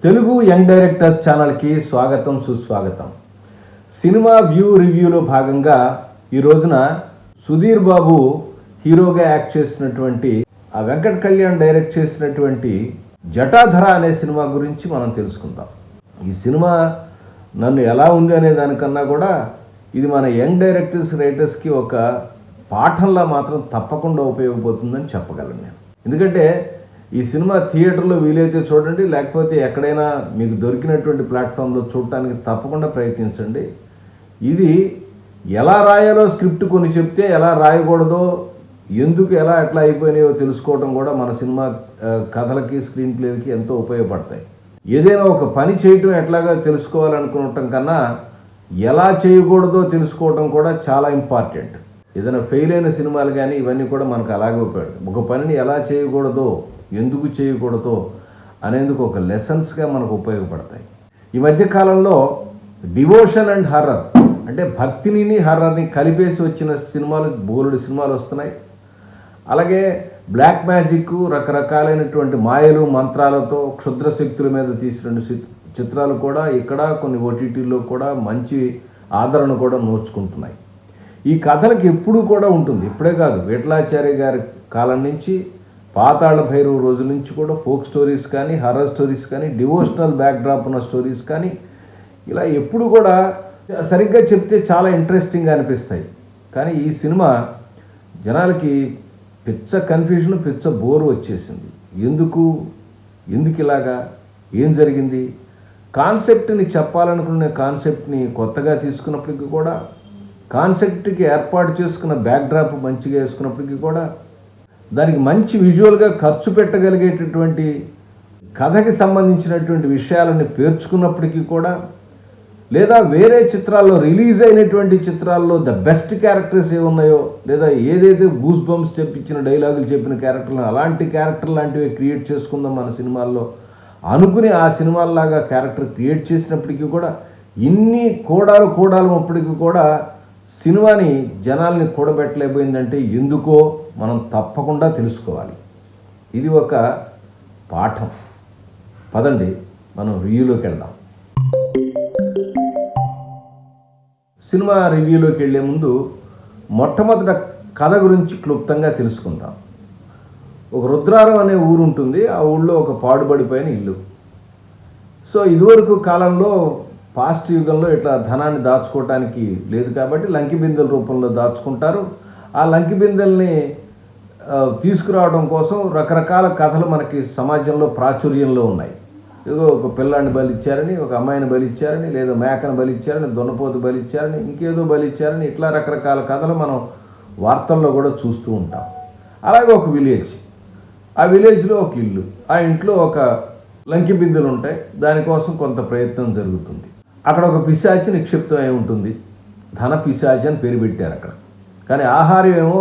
Telugu young directors ఛానల్కి స్వాగతం సుస్వాగతం. సినిమా వ్యూ రివ్యూలో భాగంగా ఈ రోజున సుధీర్ బాబు హీరోగా యాక్ట్ చేసినటువంటి ఆ వెంకట్ కళ్యాణ్ డైరెక్ట్ చేసినటువంటి జటాధర అనే సినిమా గురించి మనం తెలుసుకుందాం. ఈ సినిమా నన్ను ఎలా ఉంది అనే దానికన్నా కూడా ఇది మన యంగ్ డైరెక్టర్స్ రైటర్స్కి ఒక పాఠంలా మాత్రం తప్పకుండా ఉపయోగపడుతుందని చెప్పగలను నేను. ఎందుకంటే ఈ సినిమా థియేటర్లో వీలైతే చూడండి, లేకపోతే ఎక్కడైనా మీకు దొరికినటువంటి ప్లాట్ఫామ్లో చూడటానికి తప్పకుండా ప్రయత్నించండి. ఇది ఎలా రాయాలో స్క్రిప్ట్ కొన్ని చెప్తే ఎలా రాయకూడదో, ఎందుకు ఎట్లా అయిపోయినాయో తెలుసుకోవడం కూడా మన సినిమా కథలకి స్క్రీన్ ప్లేలకి ఎంతో ఉపయోగపడతాయి. ఏదైనా ఒక పని చేయటం ఎట్లాగా తెలుసుకోవాలనుకోవటం కన్నా ఎలా చేయకూడదో తెలుసుకోవడం కూడా చాలా ఇంపార్టెంట్. ఏదైనా ఫెయిల్ అయిన సినిమాలు కానీ ఇవన్నీ కూడా మనకు అలాగే ఉపయోగపడతాయి. ఒక పనిని ఎలా చేయకూడదో, ఎందుకు చేయకూడదో అనేందుకు ఒక లెసన్స్గా మనకు ఉపయోగపడతాయి. ఈ మధ్యకాలంలో డివోషన్ అండ్ హర్రర్ అంటే భక్తిని హర్రర్ని కలిపేసి వచ్చిన సినిమాలు బోలెడు సినిమాలు వస్తున్నాయి. అలాగే బ్లాక్ మ్యాజిక్, రకరకాలైనటువంటి మాయలు మంత్రాలతో క్షుద్ర శక్తుల మీద తీసిన చిత్రాలు కూడా ఇక్కడ కొన్ని ఓటీటీల్లో కూడా మంచి ఆదరణ కూడా నోచుకుంటున్నాయి. ఈ కథలకు ఎప్పుడూ కూడా ఉంటుంది, ఇప్పుడే కాదు, విఠలాచార్య గారి కాలం నుంచి పాతాళ భైరవ రోజుల నుంచి కూడా ఫోక్ స్టోరీస్ కానీ, హర్రర్ స్టోరీస్ కానీ, డివోషనల్ బ్యాక్డ్రాప్ ఉన్న స్టోరీస్ కానీ ఇలా ఎప్పుడు కూడా సరిగ్గా చెప్తే చాలా ఇంట్రెస్టింగ్గా అనిపిస్తాయి. కానీ ఈ సినిమా జనాలకి పిచ్చ కన్ఫ్యూజన్, పిచ్చ బోర్ వచ్చేసింది. ఎందుకు ఇలాగా, ఏం జరిగింది, కాన్సెప్ట్ని చెప్పాలనుకునే కాన్సెప్ట్ని కొత్తగా తీసుకున్నప్పటికీ కూడా, కాన్సెప్ట్కి ఏర్పాటు చేసుకున్న బ్యాక్డ్రాప్ మంచిగా వేసుకున్నప్పటికీ కూడా, దానికి మంచి విజువల్గా ఖర్చు పెట్టగలిగేటటువంటి కథకి సంబంధించినటువంటి విషయాలని పేర్చుకున్నప్పటికీ కూడా, లేదా వేరే చిత్రాల్లో రిలీజ్ అయినటువంటి చిత్రాల్లో ద బెస్ట్ క్యారెక్టర్స్ ఏమున్నాయో, లేదా ఏదైతే గూస్ బంప్స్ చెప్పించిన డైలాగులు చెప్పిన క్యారెక్టర్లు అలాంటి క్యారెక్టర్ లాంటివి క్రియేట్ చేసుకుందాం మన సినిమాల్లో అనుకుని ఆ సినిమాల్లాగా క్యారెక్టర్ క్రియేట్ చేసినప్పటికీ కూడా, ఇన్ని కోడాలు అప్పటికీ కూడా సినిమాని జనాల్ని కూడబెట్టలేకపోయిందంటే ఎందుకో మనం తప్పకుండా తెలుసుకోవాలి. ఇది ఒక పాఠం. పదండి మనం రివ్యూలోకి వెళ్దాం. సినిమా రివ్యూలోకి వెళ్ళే ముందు మొట్టమొదట కథ గురించి క్లుప్తంగా తెలుసుకుందాం. ఒక రుద్రారం అనే ఊరు ఉంటుంది. ఆ ఊళ్ళో ఒక పాడుబడిపోయిన ఇల్లు. సో ఇదివరకు కాలంలో పాస్ట్ యుగంలో ఇట్లా ధనాన్ని దాచుకోవటానికి లేదు కాబట్టి లంకి బిందెల రూపంలో దాచుకుంటారు. ఆ లంకి బిందెల్ని తీసుకురావడం కోసం రకరకాల కథలు మనకి సమాజంలో ప్రాచుర్యంలో ఉన్నాయి. ఏదో ఒక పిల్లాన్ని బలిచ్చారని, ఒక అమ్మాయిని బలిచ్చారని, లేదా మేకను బలిచ్చారని, దున్నపోతు బలిచ్చారని, ఇంకేదో బలిచ్చారని, ఇట్లా రకరకాల కథలు మనం వార్తల్లో కూడా చూస్తూ ఉంటాం. అలాగే ఒక విలేజ్, ఆ విలేజ్లో ఒక ఇల్లు, ఆ ఇంట్లో ఒక లంకి బిందెలు ఉంటాయి. దానికోసం కొంత ప్రయత్నం జరుగుతుంది. అక్కడ ఒక పిశాచి నిక్షిప్తమై ఉంటుంది. ధన పిశాచి అని పేరు పెట్టారు అక్కడ. కానీ ఆహారం ఏమో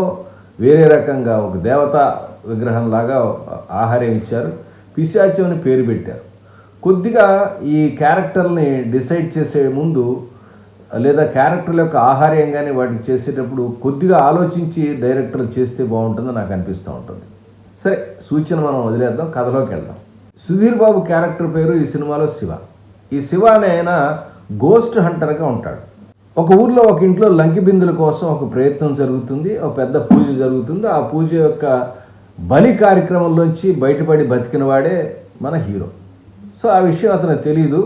వేరే రకంగా ఒక దేవతా విగ్రహంలాగా ఆహారం ఇచ్చారు. పిశాచి అని పేరు పెట్టారు. కొద్దిగా ఈ క్యారెక్టర్ని డిసైడ్ చేసే ముందు, లేదా క్యారెక్టర్ల యొక్క ఆహార్యం కానీ వాటికి చేసేటప్పుడు కొద్దిగా ఆలోచించి డైరెక్టర్ చేస్తే బాగుంటుందని నాకు అనిపిస్తూ ఉంటుంది. సరే, సూచన మనం వదిలేద్దాం, కథలోకి వెళ్దాం. సుధీర్ బాబు క్యారెక్టర్ పేరు ఈ సినిమాలో శివ. ఈ శివ అనే ఆయన గోస్ట్ హంటర్గా ఉంటాడు. ఒక ఊర్లో ఒక ఇంట్లో లంకి బిందుల కోసం ఒక ప్రయత్నం జరుగుతుంది. ఒక పెద్ద పూజ జరుగుతుంది. ఆ పూజ యొక్క బలి కార్యక్రమంలోంచి బయటపడి బతికిన వాడే మన హీరో. సో ఆ విషయం అతనికి తెలీదు.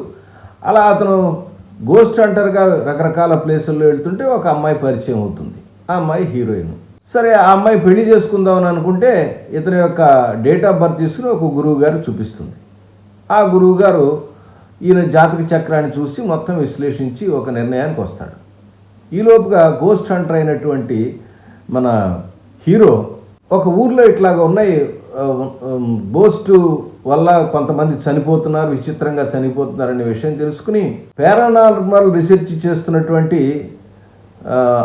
అలా అతను గోస్ట్ హంటర్గా రకరకాల ప్లేసుల్లో వెళ్తుంటే ఒక అమ్మాయి పరిచయం అవుతుంది. ఆ అమ్మాయి హీరోయిన్. సరే, ఆ అమ్మాయి పెళ్లి చేసుకుందామని అనుకుంటే ఇతని యొక్క డేట్ ఆఫ్ బర్త్ తీసుకుని ఒక గురువు గారు చూపిస్తుంది. ఆ గురువు గారు ఈయన జాతక చక్రాన్ని చూసి మొత్తం విశ్లేషించి ఒక నిర్ణయానికి వస్తాడు. ఈలోపుగా గోస్ట్ హంటర్ అయినటువంటి మన హీరో ఒక ఊర్లో ఇట్లాగా ఉన్నాయి, గోస్ట్ వల్ల కొంతమంది చనిపోతున్నారు, విచిత్రంగా చనిపోతున్నారనే విషయం తెలుసుకుని పారానార్మల్ రీసెర్చ్ చేస్తున్నటువంటి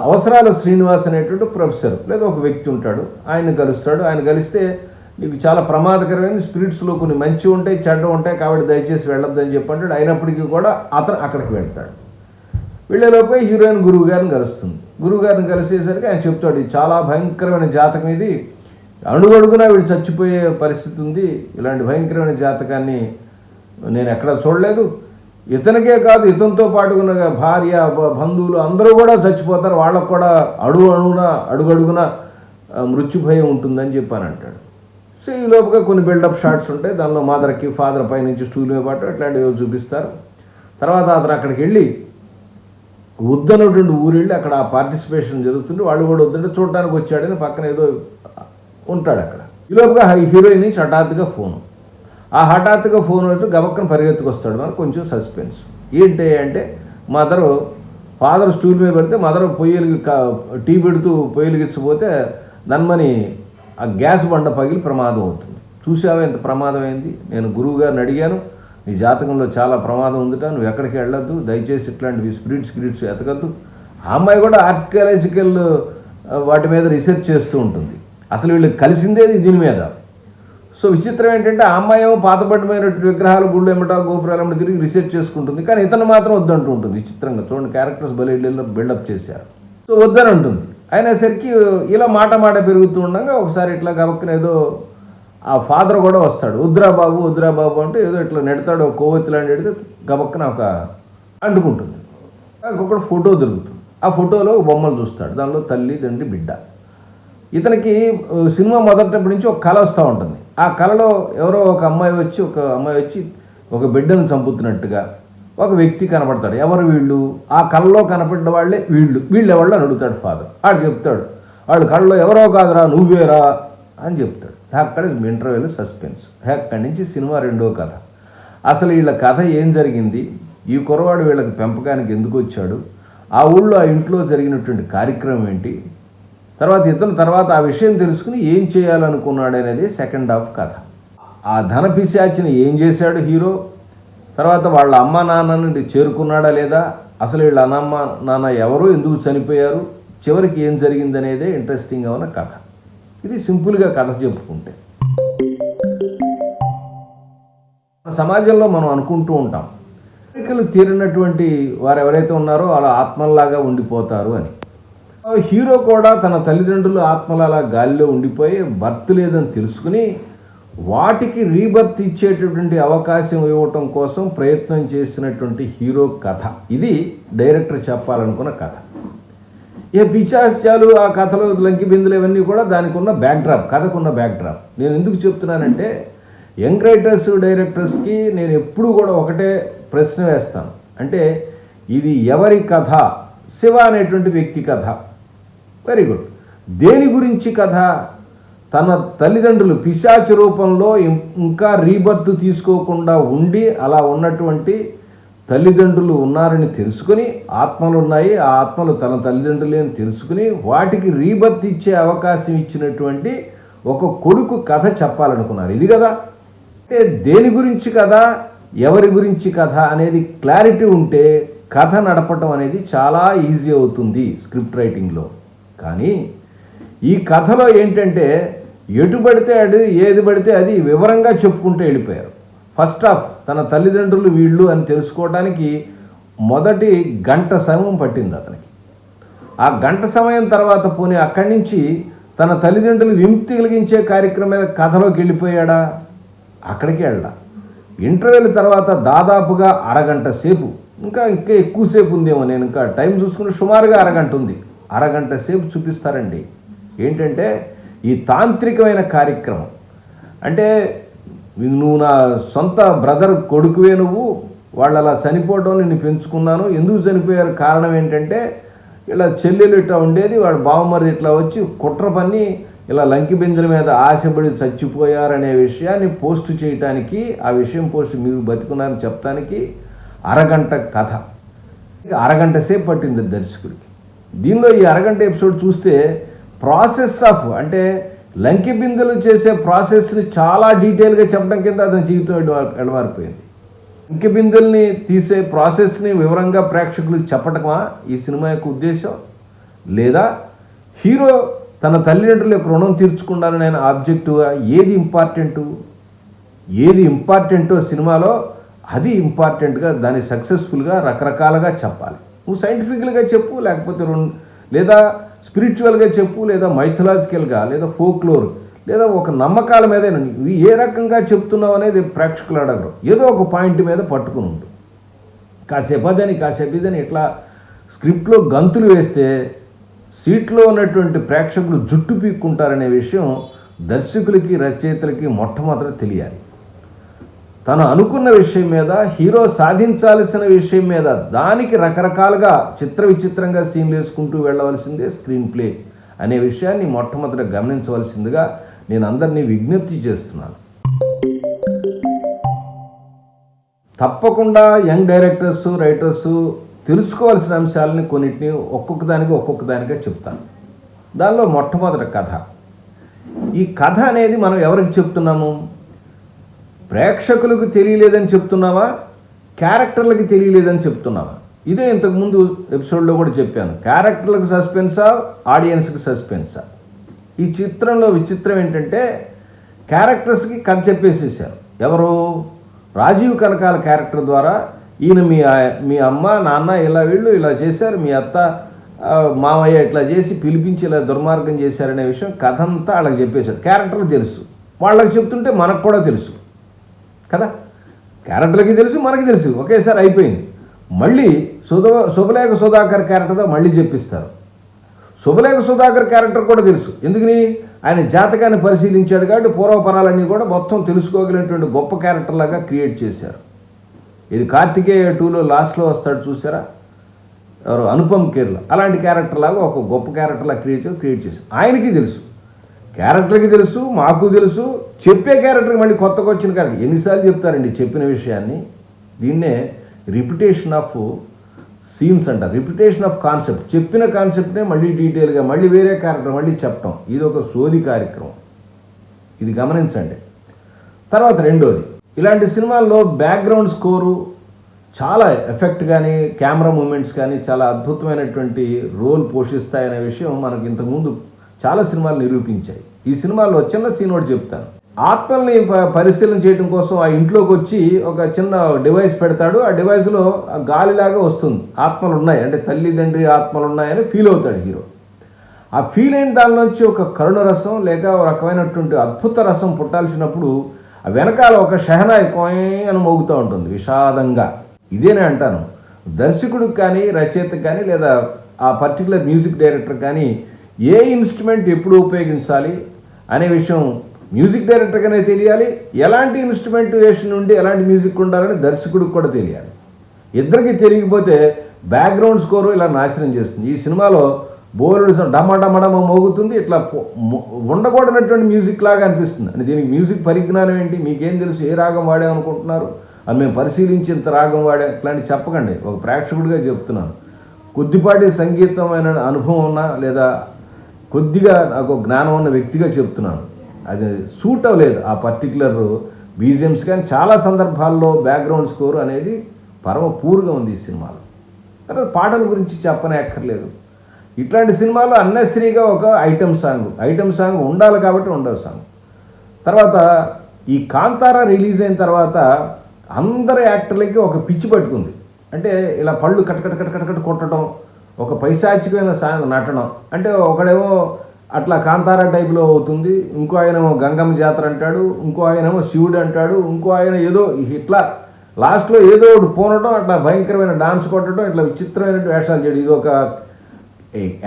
అవసరాల శ్రీనివాస్ అనేటువంటి ప్రొఫెసర్ లేదా ఒక వ్యక్తి ఉంటాడు. ఆయన కలుస్తాడు. ఆయన కలిస్తే నీకు చాలా ప్రమాదకరమైన స్పిరిట్స్లో కొన్ని మంచి ఉంటాయి, చెడ్డ ఉంటాయి, కాబట్టి దయచేసి వెళ్ళొద్దని చెప్పంటాడు. అయినప్పటికీ కూడా అతను అక్కడికి వెళ్తాడు. వెళ్ళేలోపే హీరోయిన్ గురువు గారిని కలుస్తుంది. గురువు గారిని కలిసేసరికి ఆయన చెప్తాడు, ఇది చాలా భయంకరమైన జాతకం, ఇది అడుగడుగునా వీడు చచ్చిపోయే పరిస్థితి ఉంది, ఇలాంటి భయంకరమైన జాతకాన్ని నేను ఎక్కడ చూడలేదు. ఇతనికే కాదు, ఇతనితో పాటు ఉన్న భార్య బంధువులు అందరూ కూడా చచ్చిపోతారు, వాళ్ళకు కూడా అడుగడుగున మృత్యుభయం ఉంటుందని చెప్పాను అంటాడు. సో ఈ లోపుగా కొన్ని బిల్డప్ షాట్స్ ఉంటాయి, దానిలో మదర్కి ఫాదర్ పై నుంచి స్టూల్ మీద పాటు ఇట్లాంటివి చూపిస్తారు. తర్వాత అతను అక్కడికి వెళ్ళి వద్దనటువంటి ఊరు వెళ్ళి అక్కడ పార్టిసిపేషన్ జరుగుతుంటే వాళ్ళు కూడా వద్దంటే చూడటానికి వచ్చాడని పక్కన ఏదో ఉంటాడు అక్కడ. ఈ లోపుగా హీరోయిన్ నుంచి హఠాత్తుగా ఫోను. ఆ హఠాత్తుగా ఫోన్ వచ్చి గబక్కన పరిగెత్తుకొస్తాడు. మనకు కొంచెం సస్పెన్స్. ఏంటి అంటే ఫాదర్ స్టూల్ మీద పెడితే మదర్ టీ పెడుతూ పొయ్యిలిగిచ్చిపోతే నన్మని ఆ గ్యాస్ బండ పగిలి ప్రమాదం అవుతుంది. చూసావా ఎంత ప్రమాదం అయింది? నేను గురువు గారిని అడిగాను, నీ జాతకంలో చాలా ప్రమాదం ఉందిట, నువ్వు ఎక్కడికి వెళ్ళొద్దు, దయచేసి ఇట్లాంటివి స్పిరిట్స్ ఎతకద్దు. ఆ అమ్మాయి కూడా ఆర్కియాలజికల్ వాటి మీద రీసెర్చ్ చేస్తూ ఉంటుంది. అసలు వీళ్ళు కలిసిందేది దీని మీద. సో విచిత్రం ఏంటంటే ఆ అమ్మాయి ఏమో పాతబడిపోయినటువంటి విగ్రహాలు గుళ్ళు ఎమ్మటా గోపురాలు ఎమ్మట తిరిగి రీసెర్చ్ చేసుకుంటుంది, కానీ ఇతను మాత్రం వద్దంటూ ఉంటుంది. విచిత్రంగా చూడండి, క్యారెక్టర్స్ బిల్డప్ చేశారు. సో వద్దని ఉంటుంది. అయినసరికి ఇలా మాట పెరుగుతూ ఉండగా ఒకసారి ఇట్లా గబక్కన ఏదో ఆ ఫాదర్ కూడా వస్తాడు. వద్దురా బాబు అంటే ఏదో ఇట్లా నెడతాడు, కొవ్వొత్తి లాంటి ఎడితే గబక్కన ఒక అంటుకుంటుంది. ఇంకొకటి ఫోటో దొరుకుతుంది. ఆ ఫోటోలో బొమ్మలు చూస్తాడు, దానిలో తల్లి తండ్రి బిడ్డ. ఇతనికి సినిమా మొదటిప్పటి నుంచి ఒక కళ వస్తూ ఉంటుంది. ఆ కళలో ఎవరో ఒక అమ్మాయి వచ్చి ఒక బిడ్డను చంపుతున్నట్టుగా ఒక వ్యక్తి కనపడతాడు. ఎవరు వీళ్ళు? ఆ కళలో కనపడ్డ వాళ్ళే వీళ్ళు ఎవళ్ళు అని అడుగుతాడు ఫాదర్. ఆడు చెప్తాడు, వాళ్ళు కళ్ళలో ఎవరో కాదురా నువ్వేరా అని చెప్తాడు. అక్కడ ఇంటర్వ్యూలో సస్పెన్స్. అక్కడి నుంచి సినిమా రెండో కథ. అసలు వీళ్ళ కథ ఏం జరిగింది, ఈ కుర్రవాడు వీళ్ళకి పెంపకానికి ఎందుకు వచ్చాడు, ఆ ఊళ్ళో ఆ ఇంట్లో జరిగినటువంటి కార్యక్రమం ఏంటి, తర్వాత ఆ విషయం తెలుసుకుని ఏం చేయాలనుకున్నాడు అనేది సెకండ్ హాఫ్ కథ. ఆ ధన పిశాచిని ఏం చేశాడు హీరో, తర్వాత వాళ్ళ అమ్మ నాన్నని చేరుకున్నాడా లేదా, అసలు వీళ్ళ అమ్మమ్మ నాన్న ఎవరు, ఎందుకు చనిపోయారు, చివరికి ఏం జరిగిందనేదే ఇంట్రెస్టింగ్గా ఉన్న కథ. ఇది సింపుల్గా కథ చెప్పుకుంటే. సమాజంలో మనం అనుకుంటూ ఉంటాం కోరికలు తీరినటువంటి వారు ఎవరైతే ఉన్నారో వాళ్ళ ఆత్మల్లాగా ఉండిపోతారు అని. హీరో కూడా తన తల్లిదండ్రులు ఆత్మలలా గాలిలో ఉండిపోయి బర్త్ లేదని తెలుసుకుని వాటికి రీబర్త్ ఇచ్చేటటువంటి అవకాశం ఇవ్వటం కోసం ప్రయత్నం చేసినటువంటి హీరో కథ. ఇది డైరెక్టర్ చెప్పాలనుకున్న కథ. ఇక పిశాచాలు ఆ కథలో లంకి బిందులు ఇవన్నీ కూడా దానికి ఉన్న బ్యాక్డ్రాప్, కథకున్న బ్యాక్డ్రాప్. నేను ఎందుకు చెప్తున్నానంటే యంగ్ రైటర్స్ డైరెక్టర్స్కి నేను ఎప్పుడూ కూడా ఒకటే ప్రశ్న వేస్తాను. అంటే ఇది ఎవరి కథ? శివ అనేటువంటి వ్యక్తి కథ. Very good. దేని గురించి కథ? తన తల్లిదండ్రులు పిశాచ రూపంలో ఇంకా రీబర్త్ తీసుకోకుండా ఉండి అలా ఉన్నటువంటి తల్లిదండ్రులు ఉన్నారని తెలుసుకుని, ఆత్మలు ఉన్నాయి, ఆ ఆత్మలు తన తల్లిదండ్రులే అని తెలుసుకుని వాటికి రీబర్త్ ఇచ్చే అవకాశం ఇచ్చినటువంటి ఒక కొడుకు కథ చెప్పాలనుకున్నారు. ఇది కదా. అంటే దేని గురించి కథ, ఎవరి గురించి కథ అనేది క్లారిటీ ఉంటే కథ నడపటం అనేది చాలా ఈజీ అవుతుంది స్క్రిప్ట్ రైటింగ్లో. కానీ ఈ కథలో ఏంటంటే ఎటు పడితే ఏది పడితే అది వివరంగా చెప్పుకుంటూ వెళ్ళిపోయారు. ఫస్ట్ హాఫ్ తన తల్లిదండ్రులు వీళ్ళు అని తెలుసుకోవడానికి మొదటి గంట సమయం పట్టింది అతనికి. ఆ గంట సమయం తర్వాత పోనీ అక్కడి నుంచి తన తల్లిదండ్రులు విముక్తి కలిగించే కార్యక్రమం మీద కథలోకి వెళ్ళిపోయాడా? అక్కడికి వెళ్ళా. ఇంటర్వ్యూల తర్వాత దాదాపుగా అరగంట సేపు, ఇంకా ఎక్కువసేపు ఉందేమో, నేను ఇంకా టైం చూసుకుని సుమారుగా అరగంట ఉంది. అరగంట సేపు చూపిస్తారండి. ఏంటంటే ఈ తాంత్రికమైన కార్యక్రమం. అంటే నువ్వు నా సొంత బ్రదర్ కొడుకువే, నువ్వు వాళ్ళు అలా చనిపోవడం నిన్ను పెంచుకున్నాను, ఎందుకు చనిపోయారు కారణం ఏంటంటే ఇలా చెల్లెలు ఇట్లా ఉండేది, వాడు బావమరిది ఇట్లా వచ్చి కుట్ర పన్ని ఇలా లంకి బిందెల మీద ఆశపడి చచ్చిపోయారనే విషయాన్ని పోస్ట్ చేయటానికి, ఆ విషయం పోస్ట్ మీరు బతుకున్నారని చెప్తానికి అరగంట కథ. అరగంట సేపు పట్టింది దర్శకుడికి. దీనిలో ఈ అరగంట ఎపిసోడ్ చూస్తే ప్రాసెస్ ఆఫ్, అంటే లంకి బిందెలు చేసే ప్రాసెస్ని చాలా డీటెయిల్గా చెప్పడం కింద అతని జీవితం ఎడమారిపోయింది. లంకి బిందెల్ని తీసే ప్రాసెస్ని వివరంగా ప్రేక్షకులకు చెప్పటమా ఈ సినిమా యొక్క ఉద్దేశం? లేదా హీరో తన తల్లిదండ్రుల యొక్క రుణం తీర్చుకుండాలని ఆయన ఆబ్జెక్టివ్గా ఏది ఇంపార్టెంటో సినిమాలో అది ఇంపార్టెంట్గా దాన్ని సక్సెస్ఫుల్గా రకరకాలుగా చెప్పాలి. నువ్వు సైంటిఫికల్గా చెప్పు, లేకపోతే లేదా స్పిరిచువల్గా చెప్పు, లేదా మైథలాజికల్గా, లేదా ఫోక్లోర్, లేదా ఒక నమ్మకాల మీద ఇవి ఏ రకంగా చెప్తున్నావు అనేది ప్రేక్షకులు అడగరు. ఏదో ఒక పాయింట్ మీద పట్టుకుని ఉంటుంది. కాసేపు అదని కాసేపు ఇదని ఇట్లా స్క్రిప్ట్లో గంతులు వేస్తే సీట్లో ఉన్నటువంటి ప్రేక్షకులు జుట్టు పీక్కుంటారనే విషయం దర్శకులకి రచయితలకి మొట్టమొదట తెలియాలి. తను అనుకున్న విషయం మీద, హీరో సాధించాల్సిన విషయం మీద దానికి రకరకాలుగా చిత్ర విచిత్రంగా సీన్లు వేసుకుంటూ వెళ్ళవలసిందే స్క్రీన్ ప్లే అనే విషయాన్ని మొట్టమొదట గమనించవలసిందిగా నేను అందరినీ విజ్ఞప్తి చేస్తున్నాను. తప్పకుండా యంగ్ డైరెక్టర్స్, రైటర్స్ తెలుసుకోవాల్సిన అంశాలని కొన్నిటిని ఒక్కొక్క దానిగా చెప్తాను. దానిలో మొట్టమొదటి కథ. ఈ కథ అనేది మనం ఎవరికి చెప్తున్నాము? ప్రేక్షకులకు తెలియలేదని చెప్తున్నావా, క్యారెక్టర్లకి తెలియలేదని చెప్తున్నావా? ఇదే ఇంతకుముందు ఎపిసోడ్లో కూడా చెప్పాను. క్యారెక్టర్లకు సస్పెన్సా, ఆడియన్స్కి సస్పెన్సా? ఈ చిత్రంలో విచిత్రం ఏంటంటే క్యారెక్టర్స్కి కథ చెప్పేసేసారు. ఎవరు? రాజీవ్ కనకాల క్యారెక్టర్ ద్వారా ఈయన మీ అమ్మ నాన్న వీళ్ళు ఇలా చేశారు, మీ అత్త మామయ్య ఇట్లా చేసి పిలిపించి ఇలా దుర్మార్గం చేశారనే విషయం కథ అంతా వాళ్ళకి చెప్పేశారు. క్యారెక్టర్లు తెలుసు, వాళ్ళకి చెప్తుంటే మనకు కూడా తెలుసు కదా. క్యారెక్టర్లకి తెలుసు, మనకి తెలుసు, ఒకేసారి అయిపోయింది. మళ్ళీ శుభలేఖ సుధాకర్ క్యారెక్టర్తో మళ్ళీ చెప్పిస్తారు. శుభలేఖ సుధాకర్ క్యారెక్టర్ కూడా తెలుసు. ఎందుకని? ఆయన జాతకాన్ని పరిశీలించాడు కాబట్టి పూర్వపరాలన్నీ కూడా మొత్తం తెలుసుకోగలిగినటువంటి గొప్ప క్యారెక్టర్ లాగా క్రియేట్ చేశారు. ఇది కార్తికేయ 2లో లాస్ట్లో వస్తాడు చూసారా, ఎవరు? అనుపమ్ ఖేర్. అలాంటి క్యారెక్టర్ లాగా ఒక గొప్ప క్యారెక్టర్లా క్రియేట్ చేశారు. ఆయనకి తెలుసు, క్యారెక్టర్కి తెలుసు, మాకు తెలుసు. చెప్పే క్యారెక్టర్కి మళ్ళీ కొత్తగా వచ్చిన క్యారెక్టర్ ఎన్నిసార్లు చెప్తారండి చెప్పిన విషయాన్ని? దీన్నే రిపిటేషన్ ఆఫ్ సీన్స్ అంటారు, రిపిటేషన్ ఆఫ్ కాన్సెప్ట్. చెప్పిన కాన్సెప్ట్నే మళ్ళీ డీటెయిల్గా మళ్ళీ వేరే క్యారెక్టర్ మళ్ళీ చెప్పటం, ఇది ఒక సోది కార్యక్రమం. ఇది గమనించండి. తర్వాత రెండోది, ఇలాంటి సినిమాల్లో బ్యాక్గ్రౌండ్ స్కోరు చాలా ఎఫెక్ట్ కానీ కెమెరా మూమెంట్స్ కానీ చాలా అద్భుతమైనటువంటి రోల్ పోషిస్తాయనే విషయం మనకు ఇంతకుముందు చాలా సినిమాలు నిరూపించాయి. ఈ సినిమాల్లో చిన్న సీన్ ఒకటి చెప్తాను. ఆత్మల్ని పరిశీలన చేయడం కోసం ఆ ఇంట్లోకి వచ్చి ఒక చిన్న డివైస్ పెడతాడు. ఆ డివైస్లో గాలిలాగా వస్తుంది, ఆత్మలు ఉన్నాయి అంటే తల్లిదండ్రి ఆత్మలు ఉన్నాయని ఫీల్ అవుతాడు హీరో. ఆ ఫీల్ అయిన దానిలోంచి ఒక కరుణ రసం లేక ఒక రకమైనటువంటి అద్భుత రసం పుట్టాల్సినప్పుడు ఆ వెనకాల ఒక షహనాయి అని మోగుతూ ఉంటుంది విషాదంగా. ఇదేనే అంటాను, దర్శకుడికి కానీ రచయితకి కానీ లేదా ఆ పర్టికులర్ మ్యూజిక్ డైరెక్టర్ కానీ ఏ ఇన్స్ట్రుమెంట్ ఎప్పుడు ఉపయోగించాలి అనే విషయం మ్యూజిక్ డైరెక్టర్గానే తెలియాలి. ఎలాంటి ఇన్స్ట్రుమెంటేషన్ నుండి ఎలాంటి మ్యూజిక్ ఉండాలని దర్శకుడికి కూడా తెలియాలి. ఇద్దరికి తెలియకపోతే బ్యాక్గ్రౌండ్ స్కోరు ఇలా నాశనం చేస్తుంది. ఈ సినిమాలో బోరుడు డమడమడమ మోగుతుంది, ఇట్లా ఉండకూడనటువంటి మ్యూజిక్ లాగా అనిపిస్తుంది. అంటే దీనికి మ్యూజిక్ పరిజ్ఞానం ఏంటి? మీకేం తెలుసు? ఏ రాగం వాడామనుకుంటున్నారు? అది మేము పరిశీలించి ఇంత రాగం వాడా ఇట్లాంటి చెప్పకండి. ఒక ప్రేక్షకుడిగా చెప్తున్నాను. కొద్దిపాటి సంగీతమైన అనుభవం ఉన్నా లేదా కొద్దిగా నాకు జ్ఞానం ఉన్న వ్యక్తిగా చెప్తున్నాను. అది సూట్ అవ్వలేదు ఆ పర్టికులర్ బీజిఎమ్స్. కానీ చాలా సందర్భాల్లో బ్యాక్గ్రౌండ్ స్కోర్ అనేది పరమ పూర్గా ఉంది ఈ సినిమాలో. తర్వాత పాటల గురించి చెప్పనక్కర్లేదు. ఇట్లాంటి సినిమాలో అన్నెసరీగా ఒక ఐటమ్ సాంగ్ ఉండాలి కాబట్టి ఉండదు సాంగ్. తర్వాత ఈ కాంతారా రిలీజ్ అయిన తర్వాత అందరు యాక్టర్లకి ఒక పిచ్చి పట్టుకుంది. అంటే ఇలా పళ్ళు కట్ కొట్టడం, ఒక పైశాచికమైన సాంగ్ నటనం. అంటే ఒకడేమో అట్లా కాంతారా టైప్లో అవుతుంది, ఇంకో ఆయనేమో గంగమ్మ జాతర అంటాడు, ఇంకో ఆయనేమో శివుడు అంటాడు, ఇంకో ఆయన ఏదో ఇట్లా లాస్ట్లో ఏదో ఒకటి పోనడం, అట్లా భయంకరమైన డాన్స్ కొట్టడం, ఇట్లా విచిత్రమైన వేషాలు చేయడం. ఇది ఒక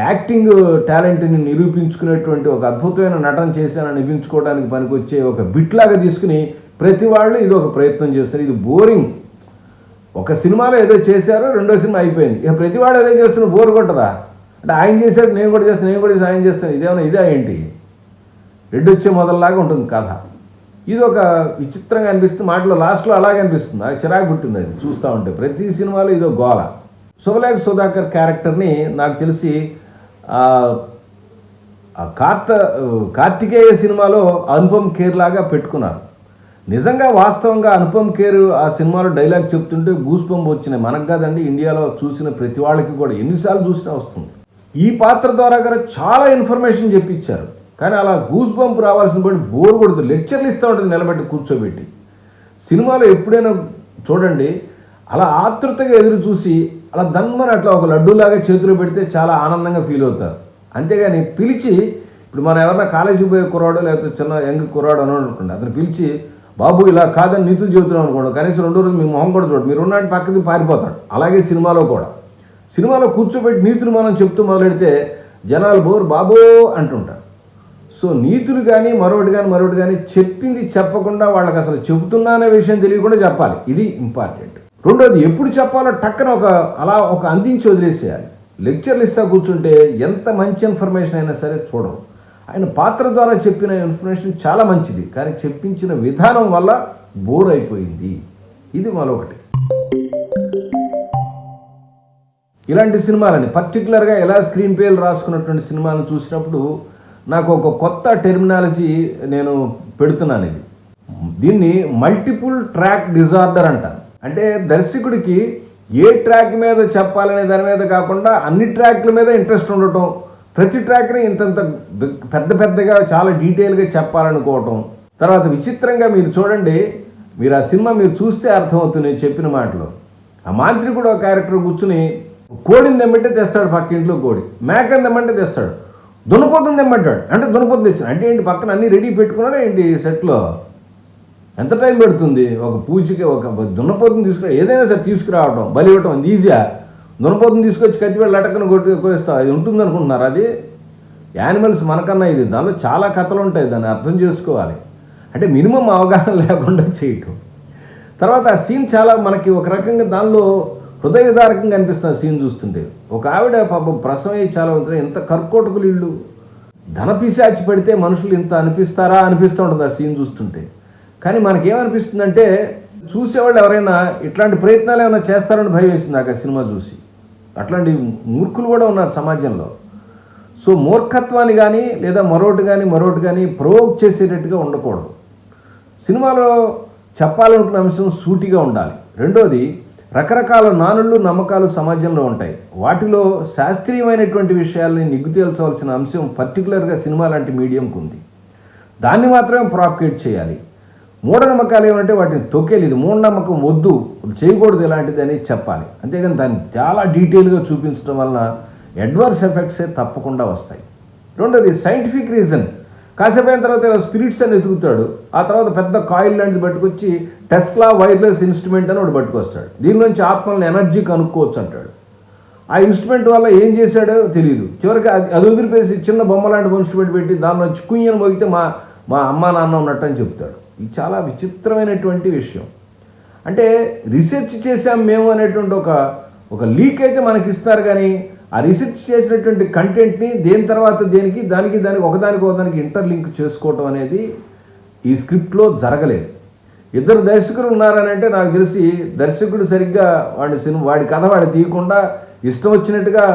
యాక్టింగ్ టాలెంట్ని నిరూపించుకునేటువంటి ఒక అద్భుతమైన నటన చేశానని నిరూపించుకోవడానికి పనికొచ్చే ఒక బిట్లాగా తీసుకుని ప్రతి వాళ్ళు ఇది ఒక ప్రయత్నం చేస్తారు. ఇది బోరింగ్. ఒక సినిమాలో ఏదో చేశారో రెండో సినిమా అయిపోయింది. ఇక ప్రతివాడు ఏదో చేస్తున్నా బోర్ కొట్టదా? అంటే ఆయన చేశాడు నేను కూడా చేస్తాను, ఆయన చేస్తాను, ఇదే ఏంటి? రెడ్డొచ్చే మొదలలాగా ఉంటుంది కథ. ఇది ఒక విచిత్రంగా అనిపిస్తుంది. మాటలో లాస్ట్లో అలాగే అనిపిస్తుంది. నాకు చిరాకు పుట్టింది అది చూస్తూ ఉంటే. ప్రతి సినిమాలో ఇదో గోల. శుభలేఖ సుధాకర్ క్యారెక్టర్ని నాకు తెలిసి కార్తికేయ సినిమాలో అనుపమ్ ఖేర్ లాగా పెట్టుకున్నారు. నిజంగా వాస్తవంగా అనుపమ్ ఖేర్ ఆ సినిమాలో డైలాగ్ చెప్తుంటే గూస్ బంప్ వచ్చినాయి. మనకు కాదండి, ఇండియాలో చూసిన ప్రతి వాళ్ళకి కూడా ఎన్నిసార్లు చూసినా వస్తుంది. ఈ పాత్ర ద్వారా కూడా చాలా ఇన్ఫర్మేషన్ చెప్పించారు. కానీ అలా గూస్ బంప్ రావాల్సిన బట్టి బోర్ కొడుతుంది. లెక్చర్లు ఇస్తూ ఉంటుంది నిలబెట్టి కూర్చోబెట్టి. సినిమాలో ఎప్పుడైనా చూడండి, అలా ఆతృతగా ఎదురు చూసి అలా దన్మని అట్లా ఒక లడ్డూలాగా చేతిలో పెడితే చాలా ఆనందంగా ఫీల్ అవుతారు. అంతేగాని పిలిచి ఇప్పుడు మనం ఎవరన్నా కాలేజీకి పోయే కుర్రాడో లేకపోతే చిన్న యంగ్ కుర్రాడు అని అనుకోండి, అతను పిలిచి బాబు ఇలా కాదని నీతులు చెబుతున్నాం అనుకోండి, కనీసం 2 రోజులు మీ మొహం కూడా చూడండి, మీరు ఉన్నాడు పక్కకి పారిపోతాడు. అలాగే సినిమాలో కూడా, సినిమాలో కూర్చోబెట్టి నీతులు మనం చెప్తూ మొదలెడితే జనాలు బోర్ బాబో అంటుంటారు. సో నీతులు కానీ మరొకటి కానీ చెప్పింది చెప్పకుండా వాళ్ళకి అసలు చెబుతున్నా అనే విషయం తెలియకుండా చెప్పాలి. ఇది ఇంపార్టెంట్. రెండోది, ఎప్పుడు చెప్పాలో టక్కన ఒక అందించి వదిలేసేయాలి. లెక్చర్లు ఇస్తా కూర్చుంటే ఎంత మంచి ఇన్ఫర్మేషన్ అయినా సరే చూడరు. ఆయన పాత్ర ద్వారా చెప్పిన ఇన్ఫర్మేషన్ చాలా మంచిది, కానీ చెప్పించిన విధానం వల్ల బోర్ అయిపోయింది. ఇది మరొకటి. ఇలాంటి సినిమాలని పర్టికులర్గా ఎలా స్క్రీన్ ప్లేలు రాసుకున్నటువంటి సినిమాలను చూసినప్పుడు నాకు ఒక కొత్త టెర్మినాలజీ నేను పెడుతున్నాను. దీన్ని మల్టిపుల్ ట్రాక్ డిజార్డర్ అంటాను. అంటే దర్శకుడికి ఏ ట్రాక్ మీద చెప్పాలనే దాని మీద కాకుండా అన్ని ట్రాక్ల మీద ఇంట్రెస్ట్ ఉండటం, ప్రతి ట్రాక్ని ఇంతంత పెద్దగా చాలా డీటెయిల్గా చెప్పాలనుకోవటం. తర్వాత విచిత్రంగా మీరు చూడండి, మీరు ఆ సినిమా మీరు చూస్తే అర్థమవుతుంది నేను చెప్పిన మాటలో. ఆ మాంత్రికుడు ఒక క్యారెక్టర్ కూర్చుని కోడిని తెమ్మంటే తెస్తాడు, పక్క ఇంట్లో కోడి, మేకని తెమ్మంటే తెస్తాడు, దున్నపోతుని తెమ్మంటాడు, అంటే దున్నపోతు తెచ్చాడు. అంటే ఏంటి, పక్కన అన్నీ రెడీ పెట్టుకున్నాడా ఏంటి సెట్లో? ఎంత టైం పెడుతుంది ఒక పూజకి? ఒక దున్నపోతుని ఏదైనా సరే తీసుకురావటం, బలి ఇవ్వటం అది ఈజీగా. దున్నపోతుని తీసుకొచ్చి కత్తిపేట లటక్కను కొట్టేస్తాం, అది ఉంటుంది అనుకుంటున్నారు? అది యానిమల్స్ మనకన్నా ఇది, దానిలో చాలా కథలు ఉంటాయి, దాన్ని అర్థం చేసుకోవాలి. అంటే మినిమం అవగాహన లేకుండా చేయటం. తర్వాత ఆ సీన్ చాలా మనకి ఒక రకంగా దానిలో హృదయ విదారకంగా అనిపిస్తుంది. సీన్ చూస్తుంటే ఒక ఆవిడ పాపం ప్రసవం అయ్యి చాలా ఉంటుంది, ఎంత కర్కోటకులు ఇళ్ళు, ధనపిశాచి పెడితే మనుషులు ఇంత అనిపిస్తారా అనిపిస్తూ ఉంటుంది ఆ సీన్ చూస్తుంటే. కానీ మనకేమనిపిస్తుందంటే చూసేవాళ్ళు ఎవరైనా ఇట్లాంటి ప్రయత్నాలు ఏమైనా చేస్తారని భయం వేసింది నాకు ఆ సినిమా చూసి. అట్లాంటి మూర్ఖులు కూడా ఉన్నారు సమాజంలో. సో మూర్ఖత్వాన్ని కానీ లేదా మరొకటి కానీ ప్రొవోక్ చేసేటట్టుగా ఉండకూడదు. సినిమాలో చెప్పాలనుకున్న అంశం సూటిగా ఉండాలి. రెండోది, రకరకాల నానుళ్ళు నమ్మకాలు సమాజంలో ఉంటాయి. వాటిలో శాస్త్రీయమైనటువంటి విషయాల్ని నిగ్గు తేల్చవలసిన అంశం పర్టికులర్గా సినిమా లాంటి మీడియంకు ఉంది. దాన్ని మాత్రమే ప్రాపికేట్ చేయాలి. మూఢనమ్మకాలు ఏమంటే వాటిని తొక్కేది, ఇది మూఢనమ్మకం వద్దు, చేయకూడదు ఇలాంటిది అని చెప్పాలి. అంతేగాని దాన్ని చాలా డీటెయిల్గా చూపించడం వలన అడ్వర్స్ ఎఫెక్ట్సే తప్పకుండా వస్తాయి. రెండోది, సైంటిఫిక్ రీజన్. కాసేపు అయిన తర్వాత స్పిరిట్స్ అని ఎదుగుతాడు, ఆ తర్వాత పెద్ద కాయిల్ లాంటిది పట్టుకొచ్చి టెస్లా వైర్లెస్ ఇన్స్ట్రుమెంట్ అని ఒకటి పట్టుకొస్తాడు, దీని నుంచి ఆత్మలను ఎనర్జీ కనుక్కోవచ్చు అంటాడు. ఆ ఇన్స్ట్రుమెంట్ వల్ల ఏం చేశాడో తెలియదు. చివరికి అది వదిలిపేసి చిన్న బొమ్మ లాంటి ఇన్స్ట్రుమెంట్ పెట్టి దానిలో కుయ్యను మోగితే మా అమ్మ నాన్న ఉన్నట్టు అని చెప్తాడు. ఇది చాలా విచిత్రమైనటువంటి విషయం. అంటే రీసెర్చ్ చేసాం మేము అనేటువంటి ఒక లీక్ అయితే మనకి ఇస్తారు, కానీ ఆ రీసెర్చ్ చేసినటువంటి కంటెంట్ని దేని తర్వాత దానికి ఒకదానికి ఇంటర్లింక్ చేసుకోవటం అనేది ఈ స్క్రిప్ట్లో జరగలేదు. ఇద్దరు దర్శకులు ఉన్నారని అంటే నాకు తెలిసి దర్శకుడు సరిగ్గా వాడి కథ వాడి తీయకుండా ఇష్టం వచ్చినట్టుగా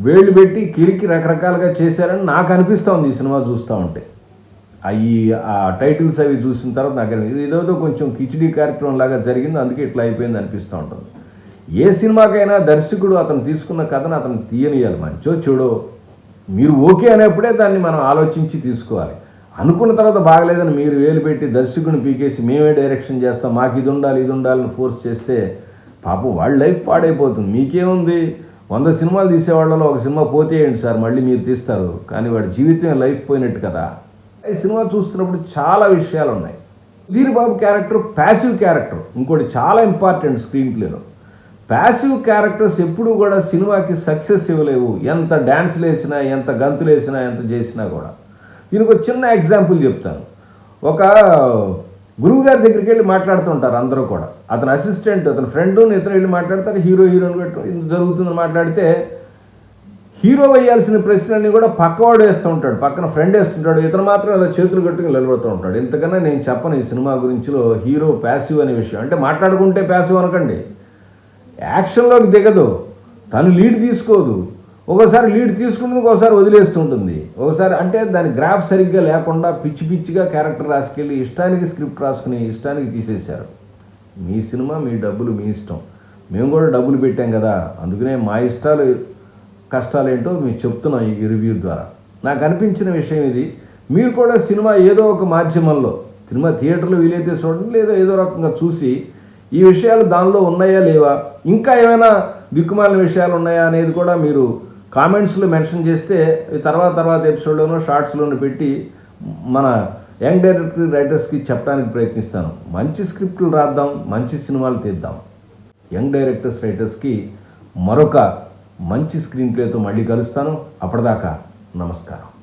వేళ్ళు పెట్టి కిరికి రకరకాలుగా చేశారని నాకు అనిపిస్తూ ఈ సినిమా చూస్తూ ఉంటే. ఆ టైటిల్స్ అవి చూసిన తర్వాత నాకు ఇదేదో కొంచెం కిచిడీ కార్యక్రమం లాగా జరిగింది, అందుకే ఇట్లా అయిపోయింది అనిపిస్తూ ఉంటుంది. ఏ సినిమాకైనా దర్శకుడు అతను తీసుకున్న కథను అతను తీయనియాలి. మంచో చెడో మీరు ఓకే అనేప్పుడే దాన్ని మనం ఆలోచించి తీసుకోవాలి. అనుకున్న తర్వాత బాగలేదని మీరు వేలు పెట్టి దర్శకుని పీకేసి మేమే డైరెక్షన్ చేస్తాం, మాకు ఇది ఉండాలని ఫోర్స్ చేస్తే పాపం వాళ్ళ లైఫ్ పాడైపోతుంది. మీకేముంది, 100 సినిమాలు తీసేవాళ్ళలో ఒక సినిమా పోతే ఏంటి సార్, మళ్ళీ మీరు తీస్తారు, కానీ వాడి జీవితం లైఫ్ పోయినట్టు కదా. ఈ సినిమా చూస్తున్నప్పుడు చాలా విషయాలు ఉన్నాయి. Sudheer Babu character passive character, ఇంకోటి చాలా ఇంపార్టెంట్ స్క్రీన్ ప్లేలో. ప్యాసివ్ క్యారెక్టర్స్ ఎప్పుడూ కూడా సినిమాకి సక్సెస్ ఇవ్వలేవు. ఎంత డ్యాన్స్లు వేసినా, ఎంత గంతులు వేసినా, ఎంత చేసినా కూడా. దీనికి ఒక చిన్న ఎగ్జాంపుల్ చెప్తాను. ఒక గురువుగారి దగ్గరికి వెళ్ళి మాట్లాడుతుంటారు అందరూ కూడా. అతని అసిస్టెంట్, అతని ఫ్రెండ్ ఇతను వెళ్ళి మాట్లాడతారు, హీరోయిన్ పెట్టు ఇంత జరుగుతుందని మాట్లాడితే హీరో వేయాల్సిన ప్రశ్నల్ని కూడా పక్కవాడు వేస్తూ ఉంటాడు, పక్కన ఫ్రెండ్ వేస్తుంటాడు, ఇతను మాత్రం అలా చేతులు కట్టుకుని నిలబడుతూ ఉంటాడు. ఇంతకన్నా నేను చెప్పను ఈ సినిమా గురించిలో హీరో ప్యాసివ్ అనే విషయం. అంటే మాట్లాడుకుంటే ప్యాసివ్ అనకండి, యాక్షన్లోకి దిగదు, తను లీడ్ తీసుకోదు, ఒకసారి లీడ్ తీసుకుంటుంది, ఒకసారి వదిలేస్తుంటుంది, ఒకసారి అంటే దాని గ్రాఫ్ సరిగ్గా లేకుండా పిచ్చిగా క్యారెక్టర్ రాసుకెళ్ళి ఇష్టానికి స్క్రిప్ట్ రాసుకుని ఇష్టానికి తీసేశారు. మీ సినిమా, మీ డబ్బులు, మీ ఇష్టం. మేము కూడా డబ్బులు పెట్టాం కదా, అందుకనే మా ఇష్టాలు కష్టాలు ఏంటో మీకు చెప్తున్నాం ఈ రివ్యూ ద్వారా. నాకు అనిపించిన విషయం ఇది. మీరు కూడా సినిమా ఏదో ఒక మాధ్యమంలో, సినిమా థియేటర్లో వీలైతే చూడండి, లేదా ఏదో రకంగా చూసి ఈ విషయాలు దానిలో ఉన్నాయా లేవా, ఇంకా ఏమైనా దిక్కుమాలిన విషయాలు ఉన్నాయా అనేది కూడా మీరు కామెంట్స్లో మెన్షన్ చేస్తే తర్వాత ఎపిసోడ్లోనో షార్ట్స్లోనూ పెట్టి మన యంగ్ డైరెక్టర్ రైటర్స్కి చెప్పడానికి ప్రయత్నిస్తాను. మంచి స్క్రిప్టులు రాద్దాం, మంచి సినిమాలు తీద్దాం. యంగ్ డైరెక్టర్స్ రైటర్స్కి మరొక మంచి స్క్రీన్ ప్లేతో మళ్ళీ కలుస్తాను. అప్పటిదాకా నమస్కారం.